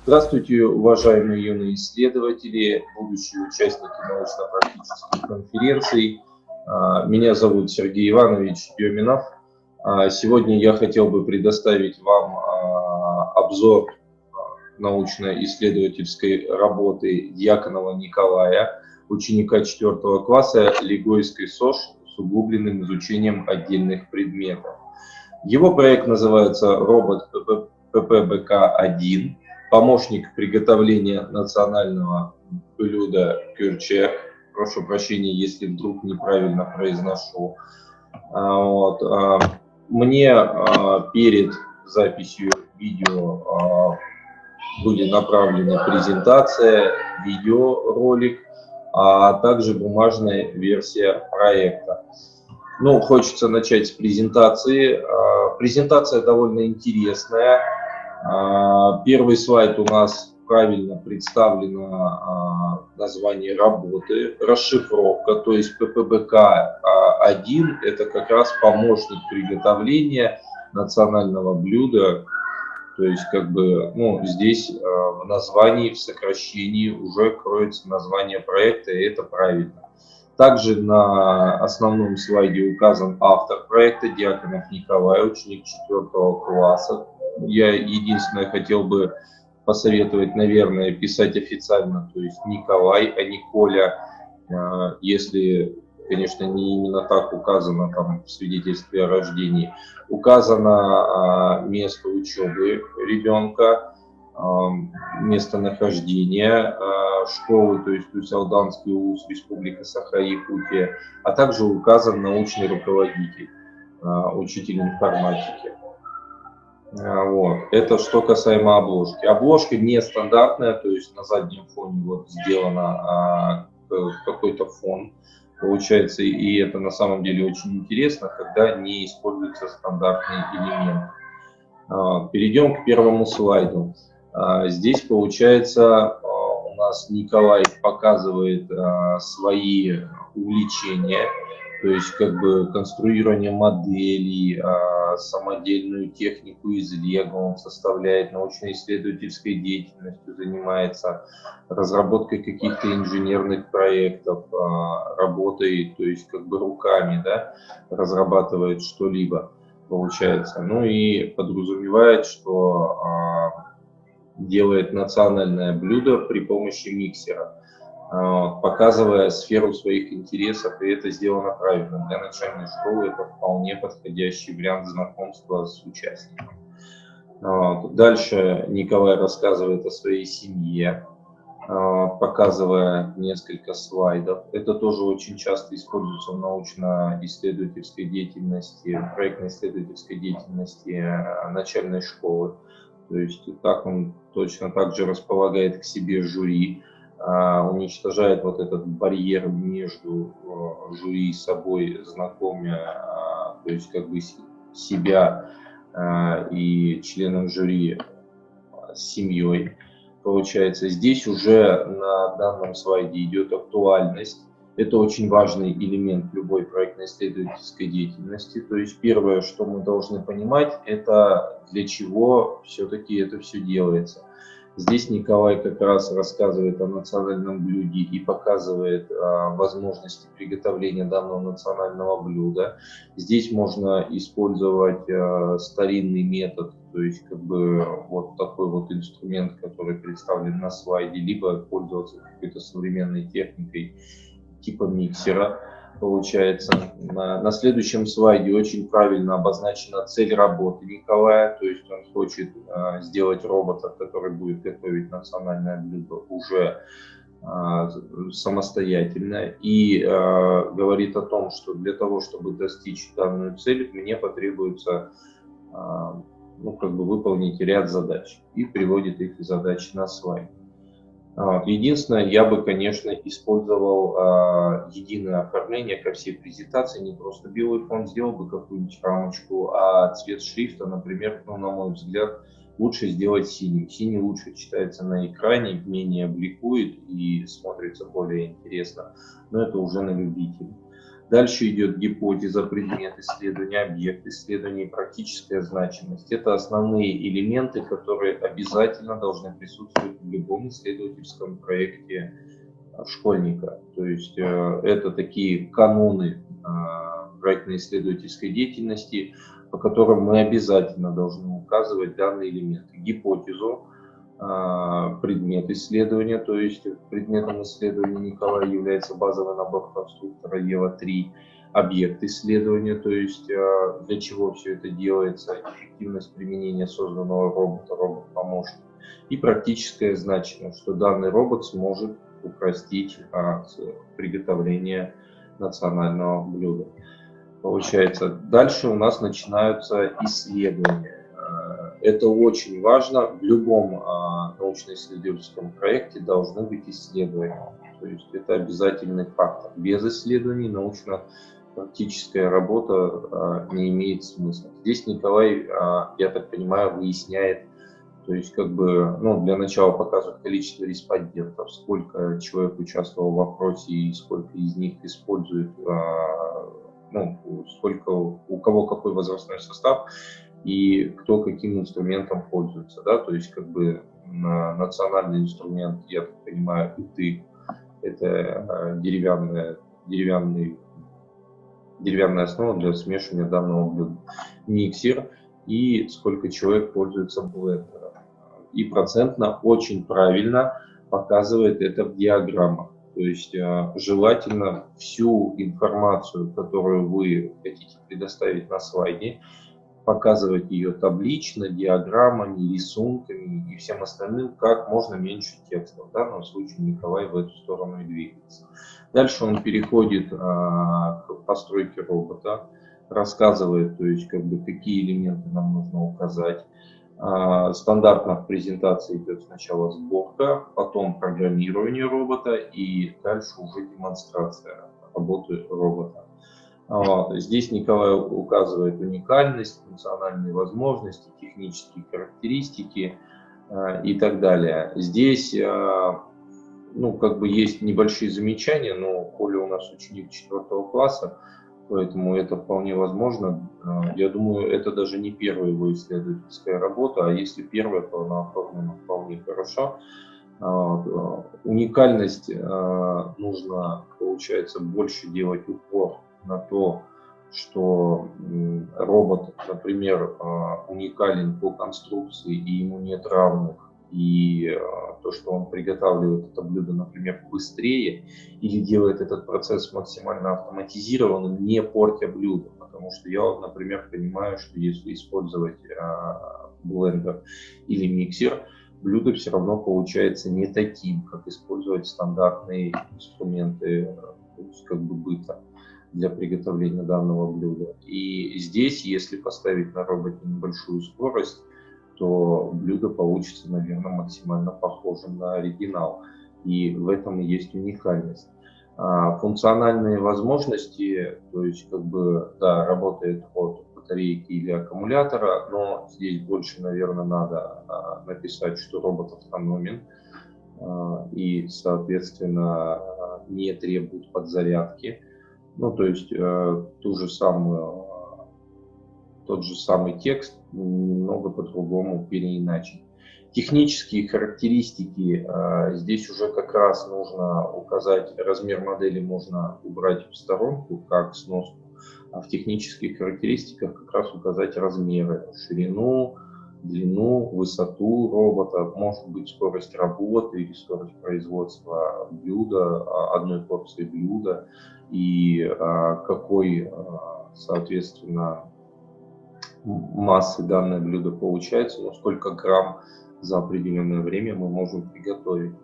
Здравствуйте, уважаемые юные исследователи, будущие участники научно-практических конференций. Меня зовут Сергей Иванович Деминов. Сегодня я хотел бы предоставить вам обзор научно-исследовательской работы Дьяконова Николая, ученика 4 класса Лигойской СОЖ с углубленным изучением отдельных предметов. Его проект называется «Робот ППБК-1», помощник приготовления национального блюда кюрче. Прошу прощения, если вдруг неправильно произношу. Мне перед записью видео были направлены презентация, видеоролик, а также бумажная версия проекта. Хочется начать с презентации. Презентация довольно интересная. Первый слайд у нас правильно представлено название работы, расшифровка, то есть ППБК-1 это как раз помощник приготовления национального блюда, то есть здесь в названии, в сокращении уже кроется название проекта, и это правильно. Также на основном слайде указан автор проекта Дьяконов Николай, ученик 4 класса. Я единственное хотел бы посоветовать, наверное, писать официально, то есть Николай, а не Коля, если, конечно, не именно так указано там в свидетельстве о рождении. Указано место учебы ребенка, местонахождение школы, то есть Усть-Алданский УУС, Республика Саха-Якутия, а также указан научный руководитель, учитель информатики. Это что касаемо обложки. Обложка нестандартная, то есть на заднем фоне сделано какой-то фон, получается, и это на самом деле очень интересно, когда не используются стандартные элементы. Перейдем к первому слайду. Здесь, получается, у нас Николай показывает свои увлечения, то есть конструирование моделей, самодельную технику из лего он составляет, научно-исследовательской деятельностью занимается, разработкой каких-то инженерных проектов, работой, то есть руками, да, разрабатывает что-либо, получается. И подразумевает, что делает национальное блюдо при помощи миксера, показывая сферу своих интересов, и это сделано правильно. Для начальной школы это вполне подходящий вариант знакомства с участником. Дальше Николай рассказывает о своей семье, показывая несколько слайдов. Это тоже очень часто используется в научно-исследовательской деятельности, проектно-исследовательской деятельности начальной школы. То есть так он точно так же располагает к себе жюри, уничтожает этот барьер между жюри и собой, знакомя, то есть себя и членов жюри с семьей. Получается, здесь уже на данном слайде идет актуальность. Это очень важный элемент любой проектно-исследовательской деятельности. То есть первое, что мы должны понимать, это для чего все-таки это все делается. Здесь Николай как раз рассказывает о национальном блюде и показывает возможности приготовления данного национального блюда. Здесь можно использовать старинный метод, то есть вот такой вот инструмент, который представлен на слайде, либо пользоваться какой-то современной техникой типа миксера. Получается, на следующем слайде очень правильно обозначена цель работы Николая, то есть он хочет сделать робота, который будет готовить национальное блюдо уже самостоятельно, и говорит о том, что для того, чтобы достичь данную цель, мне потребуется выполнить ряд задач, и приводит эти задачи на слайд. Единственное, я бы, конечно, использовал единое оформление ко всей презентации, не просто белый фон, сделал бы какую-нибудь рамочку, а цвет шрифта, например, на мой взгляд, лучше сделать синим. Синий лучше читается на экране, менее бликует и смотрится более интересно, но это уже на любителя. Дальше идет гипотеза, предмет исследования, объект исследования и практическая значимость. Это основные элементы, которые обязательно должны присутствовать в любом исследовательском проекте школьника. То есть это такие каноны проектно-исследовательской деятельности, по которым мы обязательно должны указывать данные элементы. Гипотезу, предмет исследования, то есть предметом исследования Николая является базовый набор конструктора EVA-3, объект исследования, то есть для чего все это делается, эффективность применения созданного робота, робот-помощник, и практическая значимость, что данный робот сможет упростить приготовление национального блюда. Получается, дальше у нас начинаются исследования. Это очень важно. В любом научно-исследовательском проекте должны быть исследования. То есть это обязательный фактор. Без исследований научно-практическая работа не имеет смысла. Здесь Николай, я так понимаю, выясняет, то есть для начала показывает количество респондентов, сколько человек участвовал в вопросе и сколько из них использует, сколько у кого какой возрастной состав и кто каким инструментом пользуется, да, то есть национальный инструмент, я так понимаю, ИТ, это деревянная основа для смешивания данного блюда, миксер и сколько человек пользуется блендером. И процентно очень правильно показывает это в диаграммах. То есть желательно всю информацию, которую вы хотите предоставить на слайде, показывать ее таблично, диаграммами, рисунками и всем остальным, как можно меньше текста. В данном случае Николай в эту сторону и двигается. Дальше он переходит к постройке робота, рассказывает, то есть какие элементы нам нужно указать. Стандартно в презентации идет сначала сборка, потом программирование робота и дальше уже демонстрация работы робота. Здесь Николай указывает уникальность, функциональные возможности, технические характеристики и так далее. Здесь есть небольшие замечания, но Коля у нас ученик 4 класса, поэтому это вполне возможно. Я думаю, это даже не первая его исследовательская работа, а если первая, то она оформлена вполне хорошо. Уникальность нужно, получается, больше делать упор на то, что робот, например, уникален по конструкции и ему нет равных, и то, что он приготавливает это блюдо, например, быстрее или делает этот процесс максимально автоматизированным, не портя блюдо. Потому что я, например, понимаю, что если использовать блендер или миксер, блюдо все равно получается не таким, как использовать стандартные инструменты быта для приготовления данного блюда. И здесь, если поставить на роботе небольшую скорость, то блюдо получится, наверное, максимально похожим на оригинал. И в этом и есть уникальность. Функциональные возможности, то есть работает от батарейки или аккумулятора, но здесь больше, наверное, надо написать, что робот автономен и, соответственно, не требует подзарядки. То есть тот же самый текст немного по-другому переиначен. Технические характеристики, здесь уже как раз нужно указать, размер модели можно убрать в сторонку, как сноску, а в технических характеристиках как раз указать размеры, ширину, длину, высоту робота, может быть скорость работы или скорость производства блюда, одной порции блюда и какой, соответственно, массы данное блюдо получается, но сколько грамм за определенное время мы можем приготовить.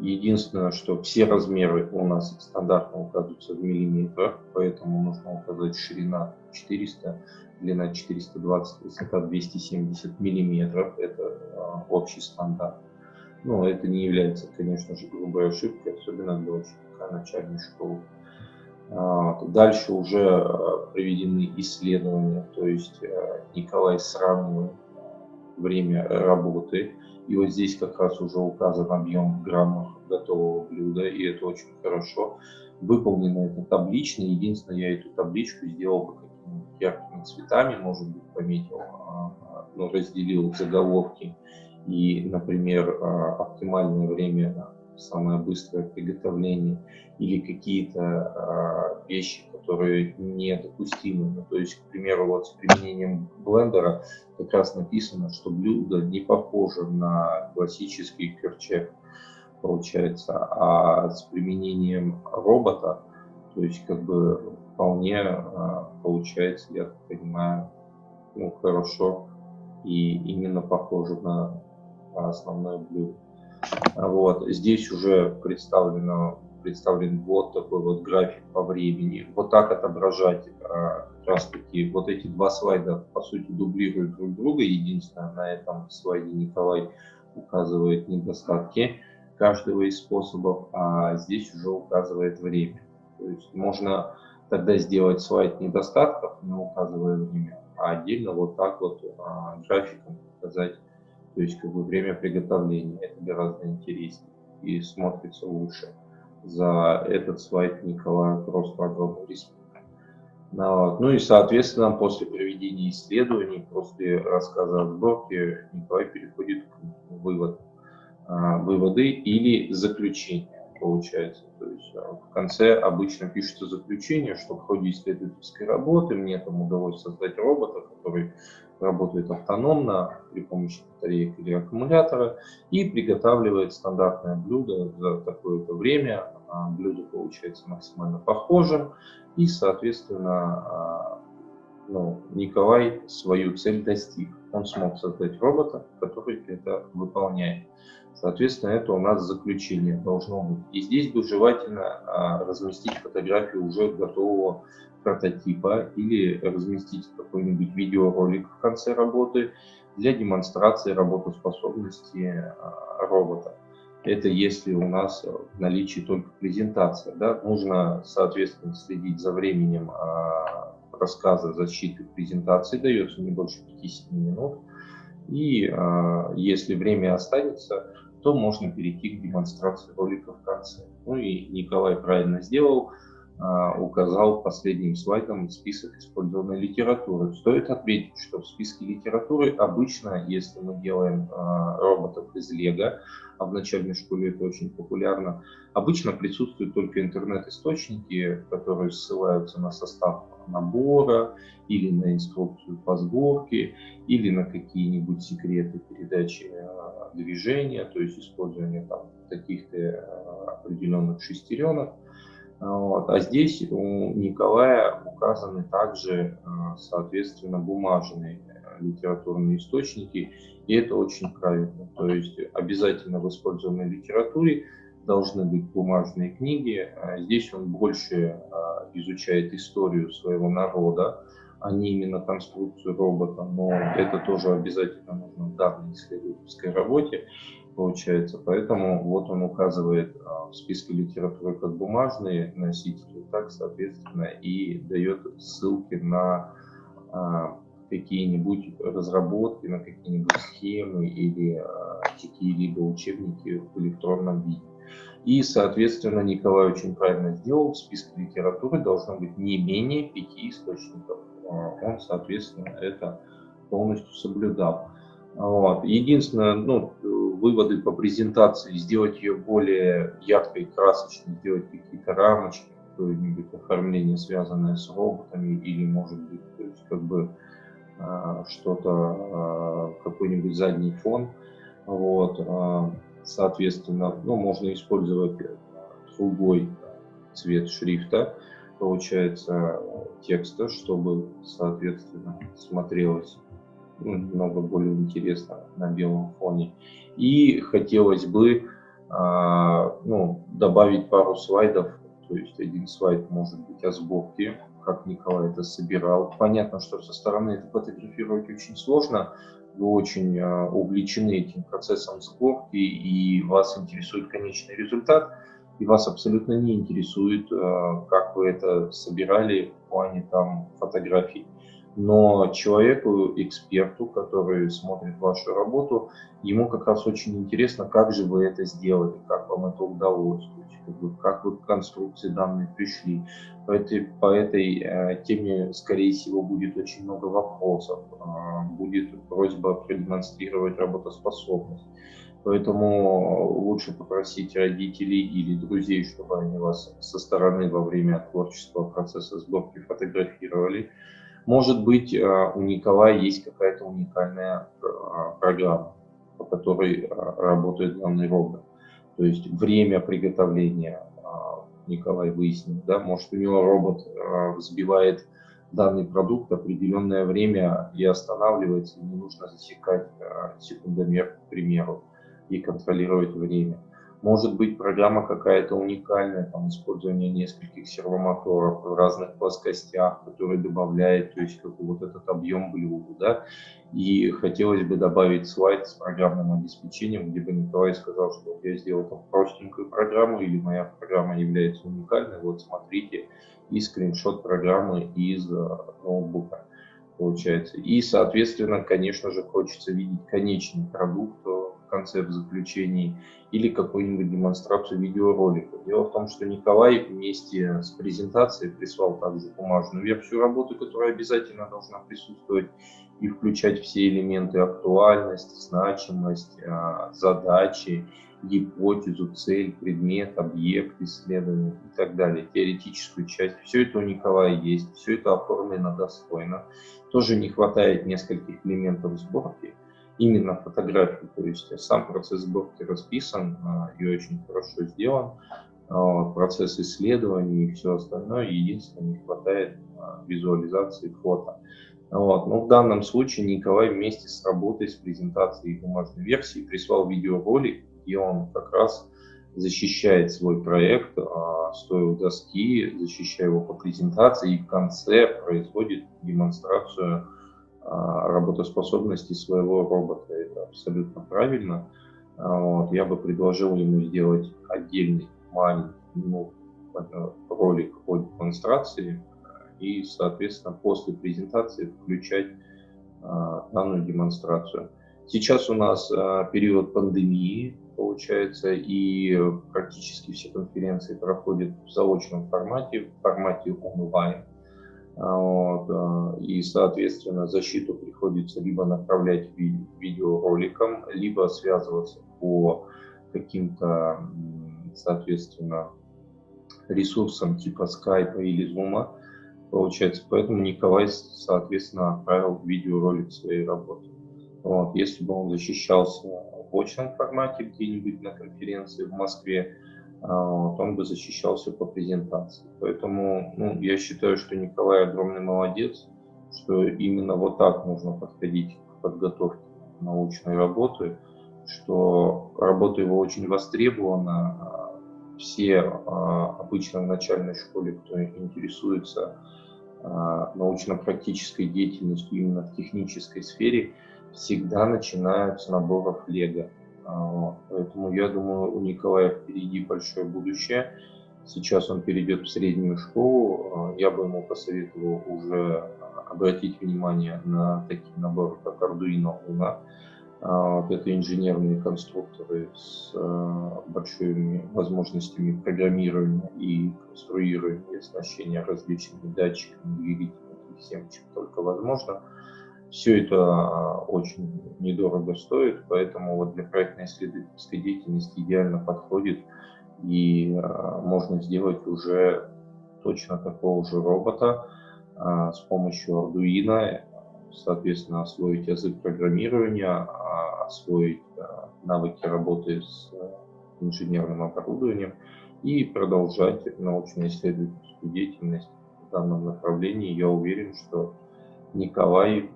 Единственное, что все размеры у нас стандартно указываются в миллиметрах, поэтому нужно указать ширина 400, длина 420, высота 270 миллиметров. Это общий стандарт. Но это не является, конечно же, грубой ошибкой, особенно для ученика начальной школы. Дальше уже проведены исследования, то есть Николай сравнивает время работы, и вот здесь как раз уже указан объем в граммах готового блюда, и это очень хорошо. Выполнено это таблично. Единственное, я эту табличку сделал бы какими-нибудь яркими цветами, может быть, пометил, ну, разделил заголовки и, например, оптимальное время, самое быстрое приготовление или какие-то вещи, которые недопустимы. Ну, то есть, к примеру, вот с применением блендера как раз написано, что блюдо не похоже на классический керчек, получается, а с применением робота, то есть как бы вполне получается, я так понимаю, ну, хорошо и именно похоже на основное блюдо. Вот. Здесь уже представлен вот такой вот график по времени. Вот так отображать как раз таки вот эти два слайда по сути дублируют друг друга. Единственное, на этом слайде Николай указывает недостатки каждого из способов, а здесь уже указывает время. То есть можно тогда сделать слайд недостатков, не указывая время, а отдельно вот так вот графиком показать, то есть как бы время приготовления. Это гораздо интереснее и смотрится лучше. За этот слайд Николаю просто огромный респект. Ну и, соответственно, после проведения исследований, после рассказа о сборке, Николай переходит к выводу. Выводы или заключения, получается. То есть в конце обычно пишется заключение, что в ходе исследовательской работы мне там удалось создать робота, который работает автономно при помощи батареек или аккумулятора и приготавливает стандартное блюдо за такое-то время. Блюдо получается максимально похожим и, соответственно, ну, Николай свою цель достиг. Он смог создать робота, который это выполняет. Соответственно, это у нас заключение должно быть. И здесь бы желательно разместить фотографию уже готового прототипа или разместить какой-нибудь видеоролик в конце работы для демонстрации работоспособности робота. Это если у нас в наличии только презентация. Да? Нужно, соответственно, следить за временем рассказа, защиты презентации, дается не больше 5-7 минут. И если время останется, то можно перейти к демонстрации ролика в конце. Ну и Николай правильно сделал, указал последним слайдом список использованной литературы. Стоит отметить, что в списке литературы обычно, если мы делаем роботов из Лего, а в начальной школе это очень популярно, обычно присутствуют только интернет-источники, которые ссылаются на состав набора или на инструкцию по сборке, или на какие-нибудь секреты передачи движения, то есть использование там каких-то определенных шестеренок. Вот. А здесь у Николая указаны также, соответственно, бумажные литературные источники, и это очень правильно. То есть обязательно в используемой литературе должны быть бумажные книги. Здесь он больше изучает историю своего народа, а не именно конструкцию робота, но это тоже обязательно нужно в данной исследовательской работе, получается. Поэтому вот он указывает в списке литературы как бумажные носители, так, соответственно, и дает ссылки на какие-нибудь разработки, на какие-нибудь схемы или какие-либо учебники в электронном виде. И, соответственно, Николай очень правильно сделал, в списке литературы должно быть не менее 5 источников. Он, соответственно, это полностью соблюдал. Вот. Единственное, ну, выводы по презентации, сделать ее более яркой, красочной, сделать какие-то рамочки, какое-нибудь оформление, связанное с роботами, или, может быть, то есть, как бы что-то, какой-нибудь задний фон. Вот. Соответственно, ну, можно использовать другой цвет шрифта, получается, текста, чтобы, соответственно, смотрелось немного более интересно на белом фоне. И хотелось бы ну, добавить пару слайдов, то есть один слайд может быть о сборке, как Николай это собирал. Понятно, что со стороны это фотографировать очень сложно, вы очень увлечены этим процессом сборки, и вас интересует конечный результат, и вас абсолютно не интересует, как вы это собирали в плане там фотографий. Но человеку, эксперту, который смотрит вашу работу, ему как раз очень интересно, как же вы это сделали, как вам это удалось, то есть, как вы к конструкции данной пришли. По этой теме, скорее всего, будет очень много вопросов, будет просьба продемонстрировать работоспособность. Поэтому лучше попросить родителей или друзей, чтобы они вас со стороны во время творческого процесса сборки фотографировали. Может быть, у Николая есть какая-то уникальная программа, по которой работает данный робот. То есть время приготовления Николай выяснил, да, может у него робот взбивает данный продукт определенное время и останавливается, не нужно засекать секундомер, к примеру, и контролировать время. Может быть, программа какая-то уникальная, там, использование нескольких сервомоторов в разных плоскостях, которые добавляет, то есть, как вот этот объем блюда, да. И хотелось бы добавить слайд с программным обеспечением, где бы Николай сказал, что вот я сделал там простенькую программу, или моя программа является уникальной, вот смотрите, и скриншот программы из ноутбука получается. И, соответственно, конечно же, хочется видеть конечный продукт в конце, в заключении, или какую-нибудь демонстрацию видеоролика. Дело в том, что Николай вместе с презентацией прислал также бумажную версию работы, которая обязательно должна присутствовать и включать все элементы: актуальность, значимость, задачи, гипотезу, цель, предмет, объект исследования и так далее, теоретическую часть. Все это у Николая есть, все это оформлено достойно. Тоже не хватает нескольких элементов сборки, именно фотографии, то есть сам процесс сборки расписан и очень хорошо сделан, процесс исследований и все остальное, единственное, не хватает визуализации фото. Вот. Но в данном случае Николай вместе с работой, с презентацией бумажной версии прислал видеоролик, где он как раз защищает свой проект, стоя у доски, защищая его по презентации, и в конце производит демонстрацию работоспособности своего робота. Это абсолютно правильно. Вот. Я бы предложил ему сделать отдельный маленький ролик о демонстрации и, соответственно, после презентации включать данную демонстрацию. Сейчас у нас период пандемии, получается, и практически все конференции проходят в заочном формате, в формате онлайн. Вот, и, соответственно, защиту приходится либо направлять видеороликом, либо связываться по каким-то, соответственно, ресурсам типа Skype или Zoom, получается. Поэтому Николай, соответственно, отправил видеоролик своей работы. Вот, если бы он защищался в очном формате где-нибудь на конференции в Москве, вот, он бы защищался по презентации. Поэтому я считаю, что Николай огромный молодец, что именно вот так нужно подходить к подготовке научной работы, что работа его очень востребована. Все обычно в начальной школе, кто интересуется научно-практической деятельностью именно в технической сфере, всегда начинают с наборов Лего. Поэтому я думаю, у Николая впереди большое будущее. Сейчас он перейдет в среднюю школу. Я бы ему посоветовал уже обратить внимание на такие наборы, как Arduino Uno. Это инженерные конструкторы с большими возможностями программирования и конструирования, оснащения различными датчиками, двигателями и всем, чем только возможно. Все это очень недорого стоит, поэтому вот для проектно-исследовательской деятельности идеально подходит, и можно сделать уже точно такого же робота с помощью Arduino, соответственно, освоить язык программирования, освоить навыки работы с инженерным оборудованием и продолжать научно-исследовательскую деятельность в данном направлении. Я уверен, что Николай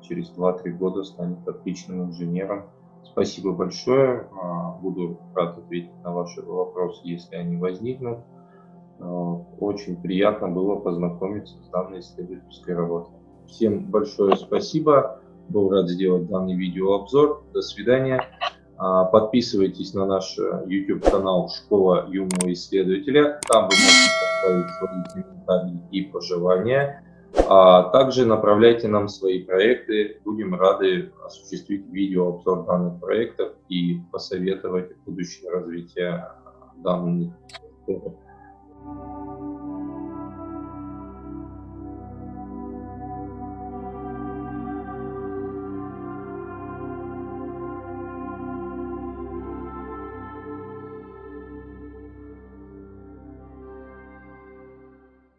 через 2-3 года станет отличным инженером. Спасибо большое. Буду рад ответить на ваши вопросы, если они возникнут. Очень приятно было познакомиться с данной исследовательской работой. Всем большое спасибо. Был рад сделать данный видеообзор. До свидания. Подписывайтесь на наш YouTube-канал «Школа юного исследователя». Там вы можете оставить свои комментарии и пожелания. А также направляйте нам свои проекты, будем рады осуществить видеообзор данных проектов и посоветовать будущее развитие данных.